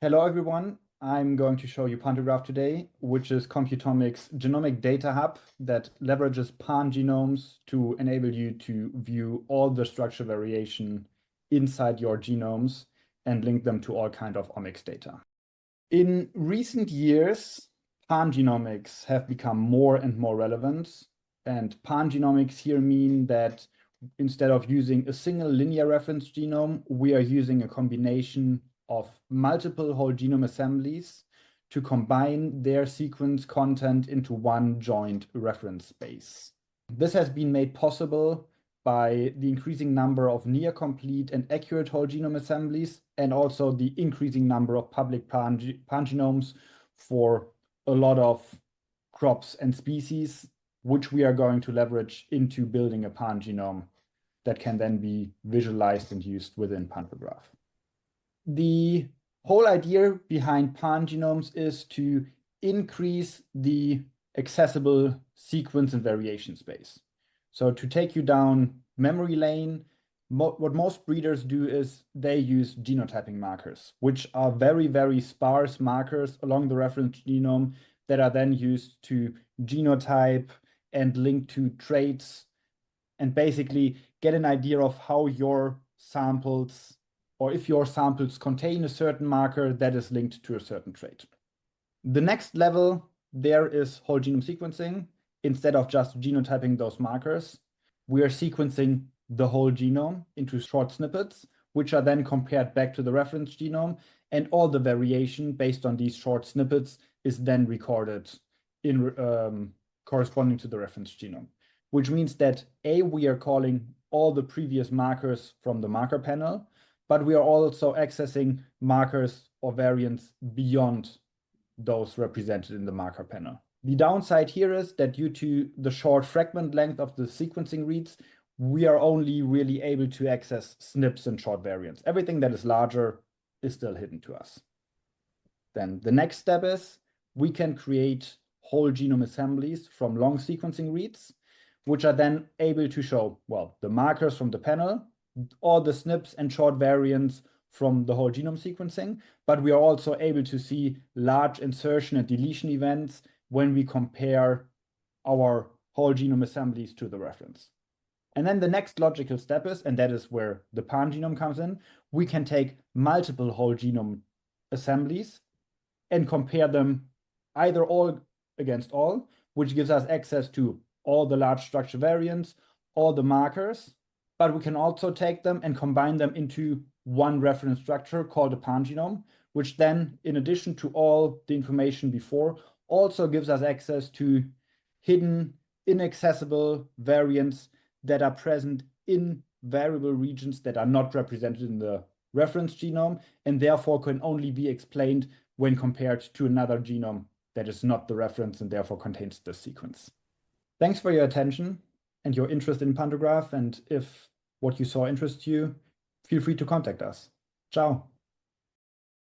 Hello, everyone. I'm going to show you Pantograph today, which is Computomics' genomic data hub that leverages pangenomes to enable you to view all the structure variation inside your genomes and link them to all kind of omics data. In recent years, pangenomics have become more and more relevant. And pangenomics here mean that instead of using a single linear reference genome, we are using a combination of multiple whole genome assemblies to combine their sequence content into one joint reference space. This has been made possible by the increasing number of near complete and accurate whole genome assemblies, and also the increasing number of public pangenomes for a lot of crops and species, which we are going to leverage into building a pangenome that can then be visualized and used within Pantograph. The whole idea behind pangenomes is to increase the accessible sequence and variation space. So to take you down memory lane, what most breeders do is they use genotyping markers, which are very, very sparse markers along the reference genome that are then used to genotype and link to traits and basically get an idea of how your samples, or if your samples contain a certain marker that is linked to a certain trait. The next level there is whole genome sequencing. Instead of just genotyping those markers, we are sequencing the whole genome into short snippets, which are then compared back to the reference genome, and all the variation based on these short snippets is then recorded in corresponding to the reference genome, which means that we are calling all the previous markers from the marker panel, but we are also accessing markers or variants beyond those represented in the marker panel. The downside here is that due to the short fragment length of the sequencing reads, we are only really able to access SNPs and short variants. Everything that is larger is still hidden to us. Then the next step is we can create whole genome assemblies from long sequencing reads, which are then able to show, well, the markers from the panel, all the SNPs and short variants from the whole genome sequencing, but we are also able to see large insertion and deletion events when we compare our whole genome assemblies to the reference. And then the next logical step is, and that is where the pangenome comes in, we can take multiple whole genome assemblies and compare them either all against all, which gives us access to all the large structure variants, all the markers, but we can also take them and combine them into one reference structure called a pangenome, which then, in addition to all the information before, also gives us access to hidden, inaccessible variants that are present in variable regions that are not represented in the reference genome, and therefore can only be explained when compared to another genome that is not the reference and therefore contains the sequence. Thanks for your attention and your interest in Pantograph, and if what you saw interests you, feel free to contact us. Ciao.